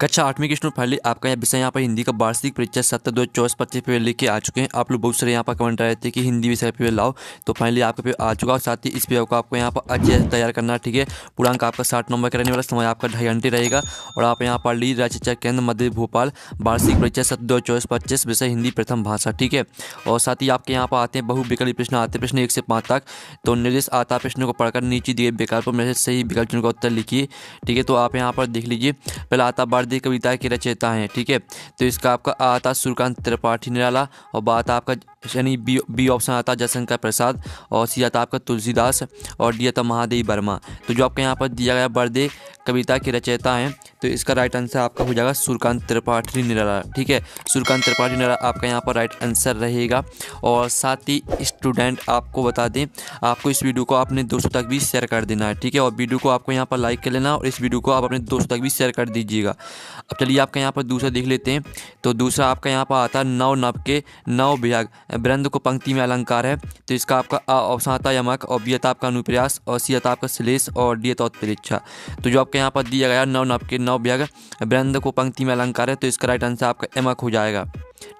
कक्षा 8वीं के स्टूडेंट फाइनली आपका यह विषय यहाँ पर हिंदी का वार्षिक परीक्षा 7/2024-25 पेपर लेके आ चुके हैं। आप लोग बहुत सारे यहाँ पर कमेंट रहे थे कि हिंदी विषय पेपर लाओ, तो फाइनली आपका पेपर आ चुका है। साथ ही इस पेपर को आपको यहाँ पर अच्छे से तैयार करना है, ठीक है। पूर्णांक आपका 60 नंबर का रहने वाला, समय आपका 2.5 घंटे रहेगा। और आप यहाँ पर ली राज्य शिक्षा केंद्र मध्य भोपाल वार्षिक परीक्षा 7/2024-25 विषय हिंदी प्रथम भाषा, ठीक है। और साथ ही आपके यहाँ पर आते हैं बहुविकल्पी प्रश्न आते हैं, प्रश्न 1 से 5 तक। तो निर्देश आता है प्रश्नों को पढ़कर नीचे दिए विकल्पों में से सही विकल्प का उत्तर लिखिए, ठीक है। तो आप यहाँ पर देख लीजिए, पहला आता वार्षिक कविता के रचयिता हैं, ठीक है। तो इसका आपका आता सूर्यकांत त्रिपाठी निराला, और बात आपका यानी बी ऑप्शन आता जयशंकर प्रसाद, और सी आता आपका तुलसीदास, और डी आता महादेवी वर्मा। तो जो आपका यहाँ पर दिया गया वर्दे कविता के रचयिता हैं, तो इसका राइट आंसर आपका हो जाएगा सूर्यकांत त्रिपाठी निराला, ठीक है। सूर्यकांत त्रिपाठी निराला आपका यहाँ पर राइट आंसर रहेगा। और साथ ही स्टूडेंट आपको बता दें, आपको इस वीडियो को अपने दोस्तों तक भी शेयर कर देना है, ठीक है। और वीडियो को आपको यहाँ पर लाइक कर लेना, और इस वीडियो को आप अपने दोस्तों तक भी शेयर कर दीजिएगा। अब चलिए आपका यहाँ पर दूसरा देख लेते हैं। तो दूसरा आपका यहाँ पर आता है नव नव के नव विभाग वृंद को पंक्ति में अलंकार है। तो इसका आपका ऑप्शन आता यमक, और बी आता आपका अनुप्रयास, और सी आता आपका श्लेष, और डी आता उत्प्रेक्षा। तो जो आपके यहाँ पर दिया गया नव नव के नव विभाग वृंद को पंक्ति में अलंकार है, तो इसका राइट आंसर आपका यमक हो जाएगा,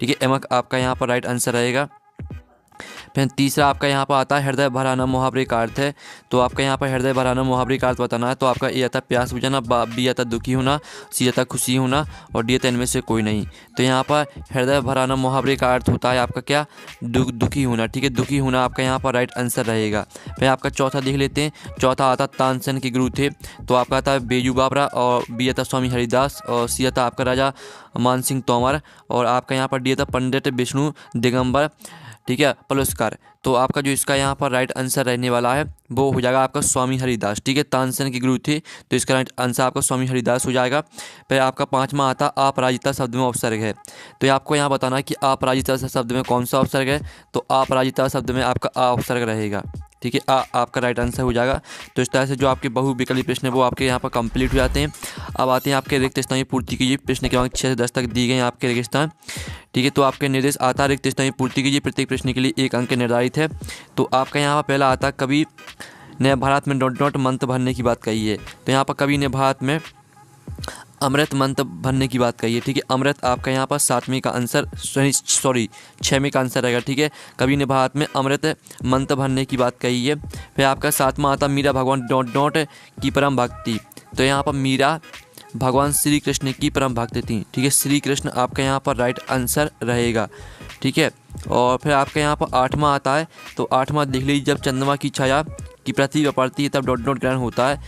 ठीक है। यमक आपका यहाँ पर राइट आंसर रहेगा। फिर तीसरा आपका यहाँ पर आता है हृदय भराना मुहावरे का अर्थ है। तो आपका यहाँ पर हृदय भराना मुहावरे का अर्थ बताना है। तो आपका ए आता प्यास बुझाना, बी आता दुखी होना, सी आता खुशी होना, और डी आता इनमें से कोई नहीं। तो यहाँ पर हृदय भराना मुहावरे का अर्थ होता है आपका क्या, दुखी होना, ठीक है। दुखी होना आपका यहाँ पर राइट आंसर रहेगा। फिर आपका चौथा देख लेते हैं। चौथा आता तानसेन के गुरु थे। तो आपका आता है बेजू बाबरा, और बी आता स्वामी हरिदास, और सी आता आपका राजा मान सिंह तोमर, और आपका यहाँ पर डी आता पंडित विष्णु दिगंबर, ठीक है, पलुस्कर। तो आपका जो इसका यहाँ पर राइट आंसर रहने वाला है वो हो जाएगा आपका स्वामी हरिदास, ठीक है। तानसेन के गुरु थे, तो इसका राइट आंसर आपका स्वामी हरिदास हो जाएगा। फिर आपका पांचवा आता अपराजिता शब्द में उपसर्ग है। तो ये आपको यहाँ बताना है कि अपराजिता शब्द में कौन सा उपसर्ग है। तो अपराजिता शब्द में आपका आ उपसर्ग रहेगा, ठीक है। आपका राइट आंसर हो जाएगा। तो इस तरह से जो आपके बहुविकल्पी प्रश्न है वो आपके यहाँ पर कंप्लीट हो जाते हैं। अब आते हैं आपके रिक्त स्थान की पूर्ति कीजिए। प्रश्न क्रमांक 6 से 10 तक दी गए हैं आपके रिक्त स्थान, ठीक है। तो आपके निर्देश आता रिक्त स्थान की पूर्ति कीजिए। प्रत्येक प्रश्न के लिए 1 अंक निर्धारित है। तो आपका यहाँ पर पहला आता कवि ने भारत में डॉट डॉट मंत्र भरने की बात कही है। तो यहाँ पर कवि ने भारत में अमृत मंत्र भरने की बात कही है, ठीक है। अमृत आपका यहाँ पर 7वीं का आंसर 6वीं का आंसर रहेगा, ठीक है। कवि ने भारत में अमृत मंत्र भरने की बात कही है। फिर आपका 7वां आता मीरा भगवान डॉट डॉट की परम भक्ति। तो यहाँ पर मीरा भगवान श्री कृष्ण की परम भक्त थी, ठीक है। श्री कृष्ण आपका यहाँ पर राइट आंसर रहेगा, ठीक है। और फिर आपका यहाँ पर 8वां आता है। तो 8वां देख लीजिए, जब चंद्रमा की छाया की पृथ्वी पर पड़ती है तब डॉट डॉट ग्रहण होता है।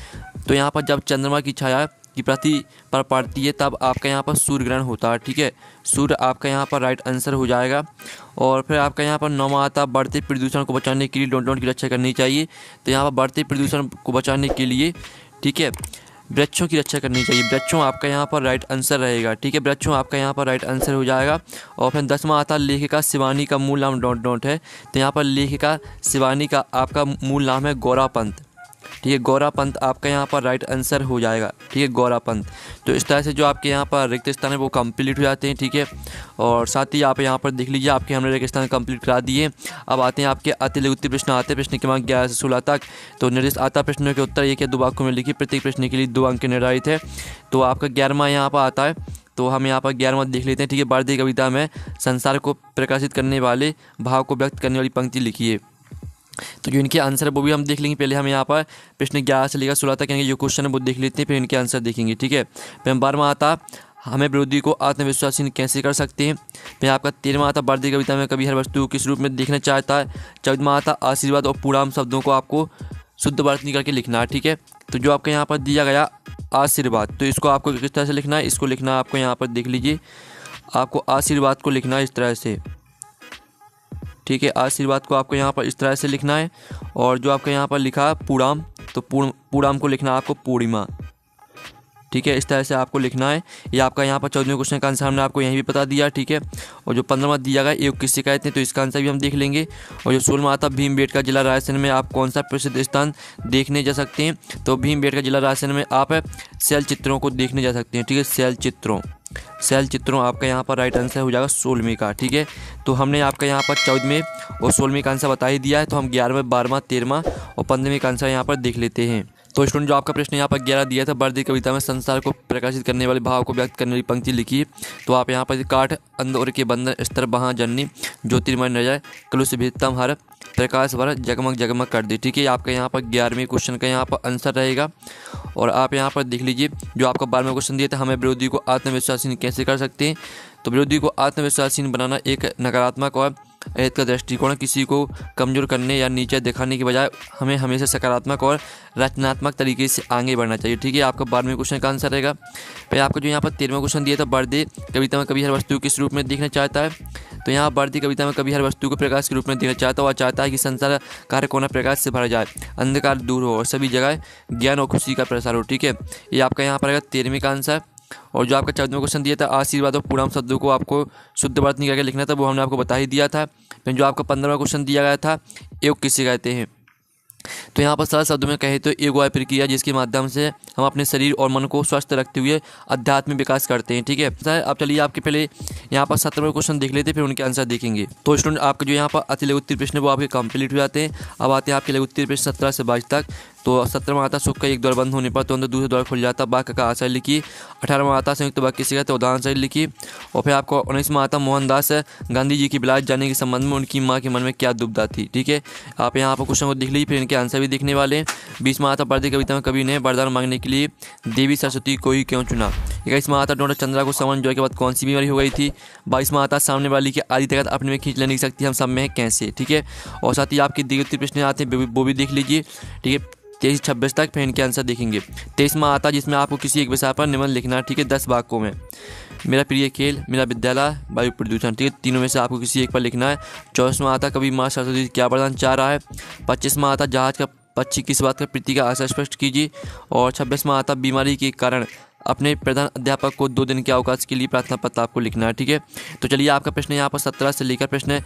तो यहाँ पर जब चंद्रमा की छाया की पृथ्वी पर पड़ती है तब आपका यहाँ पर सूर्य ग्रहण होता है, ठीक है। सूर्य आपका यहाँ पर राइट आंसर हो जाएगा। और फिर आपका यहाँ पर 9वां आता बढ़ते प्रदूषण को बचाने के लिए डॉट डॉट की रक्षा करनी चाहिए। तो यहाँ पर बढ़ते प्रदूषण को बचाने के लिए, ठीक है, वृक्षों की रक्षा करनी चाहिए। वृक्षों आपका यहाँ पर राइट आंसर रहेगा, ठीक है। वृक्षों आपका यहाँ पर राइट आंसर हो जाएगा। और फिर 10वां आता लेखिका शिवानी का मूल नाम डॉट डॉट है। तो यहाँ पर लेखिका शिवानी का आपका मूल नाम है गौरा पंत, ठीक है। गौरा पंत आपका यहाँ पर राइट आंसर हो जाएगा, ठीक है, गौरा पंत। तो इस तरह से जो आपके यहाँ पर रिक्त स्थान है वो कंप्लीट हो जाते हैं, ठीक है। और साथ ही आप यहाँ पर देख लीजिए, आपके हमने रिक्त स्थान कंप्लीट करा दिए। अब आते हैं आपके अतिलघुत्तम प्रश्न आते हैं प्रश्न क्रमांक 11 से 16 तक। तो निर्दिष्ट आता प्रश्नों के उत्तर 1 या 2 वाक्यों में लिखिए। प्रत्येक प्रश्न के लिए 2 अंक निर्धारित है। तो आपका 11वां यहाँ पर आता है। तो हम यहाँ पर 11वां देख लेते हैं, ठीक है। भारतीय कविता में संसार को प्रकाशित करने वाले भाव को व्यक्त करने वाली पंक्ति लिखिए। तो जो इनके आंसर है वो भी हम देख लेंगे। पहले हम यहाँ पर प्रश्न 11 से लेकर 16 तक यानी जो क्वेश्चन है वो देख लेते हैं, फिर इनके आंसर देखेंगे, ठीक है। फिर 12वां आता हमें विरोधी को आत्मविश्वासी कैसे कर सकते हैं। फिर आपका 13वां आता भारतीय कविता में कवि हर वस्तु को किस रूप में देखना चाहता है। 14वां आता आशीर्वाद और पूर्णाम शब्दों को आपको शुद्ध वर्तनी करके लिखना है, ठीक है। तो जो आपका यहाँ पर दिया गया आशीर्वाद, तो इसको आपको किस तरह से लिखना है, इसको लिखना है आपको यहाँ पर देख लीजिए, आपको आशीर्वाद को लिखना है इस तरह से, ठीक है। आशीर्वाद को आपको यहाँ पर इस तरह से लिखना है। और जो आपका यहाँ पर लिखा है पूर्णाम, तो पूर्णाम को लिखना है आपको पूर्णिमा, ठीक है। इस तरह से आपको लिखना है। ये आपका यहाँ पर 14वें क्वेश्चन का आंसर हमने आपको यहीं भी बता दिया, ठीक है। और जो 15वां दिया गया योग किससे कहते हैं, तो इसका आंसर भी हम देख लेंगे। और जो 16वां आता भीमबेटका जिला रायसेन में आप कौन सा प्रसिद्ध स्थान देखने जा सकते हैं। तो भीमबेटका जिला रायसेन में आप शैल चित्रों को देखने जा सकते हैं, ठीक है। शैल चित्रों आपका यहाँ पर राइट आंसर हो जाएगा 16वें का, ठीक है। तो हमने आपका यहाँ पर 14वें और 16वें का आंसर बता ही दिया है। तो हम 11वें, 12वां, 13वां और 15वें का आंसर यहाँ पर देख लेते हैं। तो स्टूडेंट जो आपका प्रश्न यहाँ पर 11 दिया था, भारतीय कविता में संसार को प्रकाशित करने वाले भाव को व्यक्त करने वाली पंक्ति लिखी। तो आप यहाँ पर काठ अंधोर के बंधन स्तर बहाँ जननी ज्योतिर्मय नजर कलुष भीतम हर प्रकाश भर जगमग जगमग कर दी। ठीक है, आपका यहाँ पर 11वें क्वेश्चन का यहाँ पर आंसर रहेगा। और आप यहाँ पर देख लीजिए जो आपका 12वां क्वेश्चन दिया था, हमें विरोधी को आत्मविश्वासीन कैसे कर सकते हैं। तो विरोधी को आत्मविश्वासीन बनाना एक नकारात्मक और अहित का दृष्टिकोण किसी को कमज़ोर करने या नीचे दिखाने के बजाय हमें हमेशा सकारात्मक और रचनात्मक तरीके से आगे बढ़ना चाहिए। ठीक है, आपका 12वें क्वेश्चन का आंसर रहेगा। फिर आपको जो यहाँ पर 13वां क्वेश्चन दिया था, भारतीय कविता में कवि हर वस्तु किस रूप में देखना चाहता है। तो यहाँ भारतीय कविता में कवि हर वस्तु को प्रकाश के रूप में देखना चाहता है और चाहता है कि संसार कार्य कोना प्रकाश से भरा जाए, अंधकार दूर हो और सभी जगह ज्ञान और खुशी का प्रसार हो। ठीक है, ये आपका यहाँ पर रहेगा 13वें का आंसर। और जो आपका 14वां क्वेश्चन दिया था, आशीर्वाद और पूर्णांग शब्दों को आपको शुद्ध वर्तनी करके लिखना था, वो हमने आपको बता ही दिया था। फिर जो आपका 15वां क्वेश्चन दिया गया था, योग किसे कहते हैं। तो यहाँ पर सरल शब्दों में कहे तो योग वह प्रक्रिया जिसके माध्यम से हम अपने शरीर और मन को स्वस्थ रखते हुए आध्यात्मिक विकास करते हैं। ठीक है, अब चलिए आपके पहले यहाँ पर 17वां क्वेश्चन देख लेते हैं, फिर उनके आंसर देखेंगे। तो स्टूडेंट आपके जो यहाँ पर अति लघु उत्तर प्रश्न वो आपके कंप्लीट हो जाते हैं। अब आते हैं आपके लघु उत्तर प्रश्न 17 से 22 तक। तो 17वां आता सुख का एक द्वार बंद होने पर तुरंत दूसरे द्वार खुल जाता, वाक्य का आशय लिखी। 18वां आता संयुक्त वाक्य किसे कहते हैं, उदाहरण सहित लिखी। और फिर आपको 19वां आता मोहनदास गांधी जी की विलायत जाने के संबंध में उनकी माँ के मन में क्या दुविधा थी। ठीक है, आप यहाँ पर क्वेश्चन को देख लीजिए, फिर इनके आंसर भी देखने वाले हैं। 20वां आता भारतीय कविता में कवि ने वरदान मांगने के लिए देवी सरस्वती को ही क्यों चुना। 21वां आता डॉक्टर चंद्रा को समन जॉय के बाद कौन सी बीमारी हो गई थी। 22वां आता सामने वाली की आदि तक अपने में खींच लेने की शक्ति हम सब में है कैसे। ठीक है, और साथ ही आपके दिए उत्तर प्रश्न आते हैं वो भी देख लीजिए। ठीक है, 23-26 तक फिर इनके आंसर देखेंगे। 23वां आता जिसमें आपको किसी एक विषय पर निबंध लिखना है। ठीक है, 10 वाक्यों में। मेरा प्रिय खेल, मेरा विद्यालय, वायु प्रदूषण। ठीक है, तीनों में से आपको किसी एक पर लिखना है। 24वां आता कभी माँ सरस्वती क्या वरदान चाह रहा है। 25वां आता जहाज का पक्षी किस बात का प्रतीक का आशय स्पष्ट कीजिए। और 26वां आता बीमारी के कारण अपने प्रधान अध्यापक को 2 दिन के अवकाश के लिए प्रार्थना पत्र आपको लिखना है। ठीक है, तो चलिए आपका प्रश्न यहाँ पर 17 से लेकर प्रश्न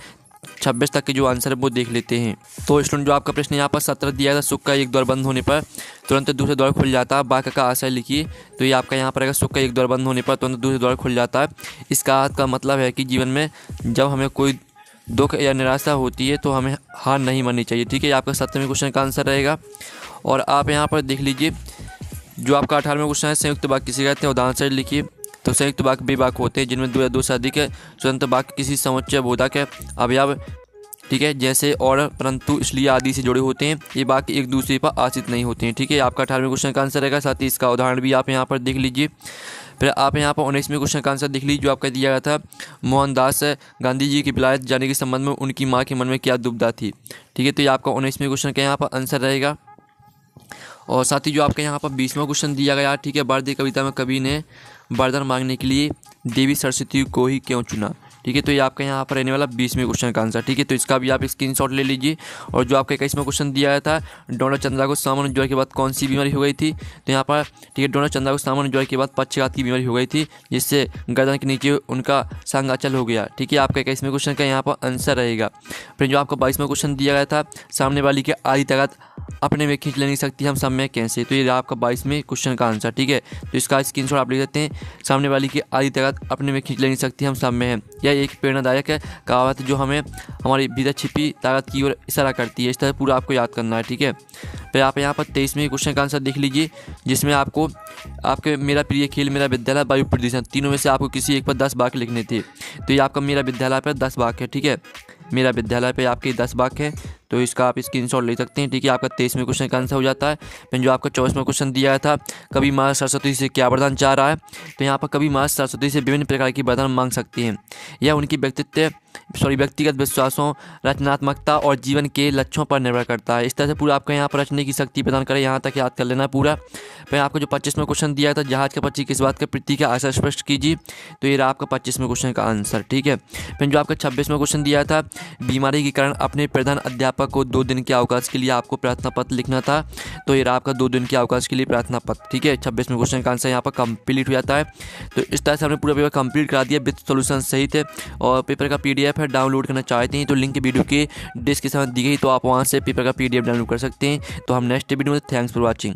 26 तक के जो आंसर है वो देख लेते हैं। तो स्टूडेंट जो आपका प्रश्न यहाँ पर 17 दिया था, सुख का एक द्वार बंद होने पर तुरंत दूसरे द्वार खुल जाता है, वाक्य का आशय लिखिए। तो ये आपका यहाँ पर रहेगा, सुख का एक द्वार बंद होने पर तुरंत दूसरे द्वार खुल जाता है। इसका अर्थ का मतलब है कि जीवन में जब हमें कोई दुख या निराशा होती है तो हमें हार नहीं माननी चाहिए। ठीक है, आपका 17वें क्वेश्चन का आंसर रहेगा। और आप यहाँ पर देख लीजिए जो आपका 18वां क्वेश्चन है, संयुक्त वाक्य किसे कहते हैं, उदाहरण सहित लिखिए। तो संयुक्त वाक्य वे वाक्य होते हैं जिनमें 2 या 2 से अधिक स्वतंत्र वाक्य किसी समुच्चय बोधक अवयव, ठीक है, जैसे और, परंतु, इसलिए आदि से जुड़े होते हैं। ये वाक्य एक दूसरे पर आश्रित नहीं होते हैं। ठीक है, आपका 18वें क्वेश्चन का आंसर रहेगा। साथ ही इसका उदाहरण भी आप यहाँ पर देख लीजिए। फिर आप यहाँ पर 19वें क्वेश्चन का आंसर देख लीजिए जो आपका दिया गया था, मोहनदास गांधी जी की विलायत जाने के संबंध में उनकी माँ के मन में क्या दुविधा थी। ठीक है, तो ये आपका 19वें क्वेश्चन का यहाँ पर आंसर रहेगा। और साथ ही जो आपका यहाँ पर 20वां क्वेश्चन दिया गया, ठीक है, भारतीय कविता में कवि ने वरदान मांगने के लिए देवी सरस्वती को ही क्यों चुना। ठीक है, तो ये आपका यहाँ पर रहने वाला 20वें क्वेश्चन का आंसर। ठीक है, तो इसका भी आप स्क्रीनशॉट ले लीजिए। और जो आपका 21वां क्वेश्चन दिया गया था, डोनाल्ड चंद्रा को सामान्य ज्वर के बाद कौन सी बीमारी हो गई थी। तो यहाँ पर ठीक है, डोनाल्ड चंद्रा को सामान्य ज्वर के बाद पक्षघात की बीमारी हो गई थी, जिससे गर्दन के नीचे उनका संग अचल हो गया। ठीक है, आपका 21वें क्वेश्चन का यहाँ पर आंसर रहेगा। फिर जो आपका 22वां क्वेश्चन दिया गया था, सामने वाली के आदि तक अपने में खींच लेने की शक्ति हम सब में कैसे। तो ये आपका 22वें क्वेश्चन का आंसर। ठीक है, तो इसका स्क्रीनशॉट आप ले सकते हैं। सामने वाली की आदि तक अपने में खींच लेने की शक्ति हम सब में है। यह एक प्रेरणादायक कहावत जो हमें हमारी भीतर छिपी ताकत की ओर इशारा करती है। इस तरह पूरा आपको याद करना है। ठीक है, फिर आप यहाँ पर 23वें क्वेश्चन का आंसर देख लीजिए, जिसमें आपको आपके मेरा प्रिय खेल, मेरा विद्यालय, वायु प्रदूषण, तीनों में से आपको किसी एक पर 10 वाक्य लिखने थे। तो ये आपका मेरा विद्यालय पर 10 वाक्य है। ठीक है, मेरा विद्यालय पे आपके 10 वाक्य है, तो इसका आप स्क्रीनशॉट ले सकते हैं। ठीक है, आपका 23वें क्वेश्चन का आंसर हो जाता है। फिर जो आपका 24वां क्वेश्चन दिया था, कभी माँ सरस्वती से क्या वरदान चाह रहा है। तो यहाँ पर कभी माँ सरस्वती से विभिन्न प्रकार की वरदान मांग सकती हैं। यह उनकी व्यक्तिगत विश्वासों, रचनात्मकता और जीवन के लक्ष्यों पर निर्भर करता है। इस तरह से पूरा आपका यहाँ पर रचने की शक्ति प्रदान करें, यहाँ तक याद कर लेना पूरा। फिर आपको जो 25वां क्वेश्चन दिया था, जहाज का पक्षी किस बात का प्रतीक है, आशय स्पष्ट कीजिए। तो ये रहा आपका 25वें क्वेश्चन का आंसर। ठीक है, फिर जो आपका 26वां क्वेश्चन दिया था, बीमारी के कारण अपने प्रधान अध्यापक को 2 दिन के अवकाश के लिए आपको प्रार्थना पत्र लिखना था। तो ये रहा आपका 2 दिन के अवकाश के लिए प्रार्थना पत्र। ठीक है, 26वें क्वेश्चन का आंसर यहाँ पर कंप्लीट हो जाता है। तो इस तरह से हमने पूरा पेपर कंप्लीट करा दिया विद सॉल्यूशन सहित। और पेपर का PDF है, डाउनलोड करना चाहते हैं तो लिंक वीडियो के डिस्क्रिप्शन में दी गई, तो आप वहाँ से पेपर का PDF डाउनलोड कर सकते हैं। तो हम नेक्स्ट वीडियो में, थैंक्स फॉर वॉचिंग।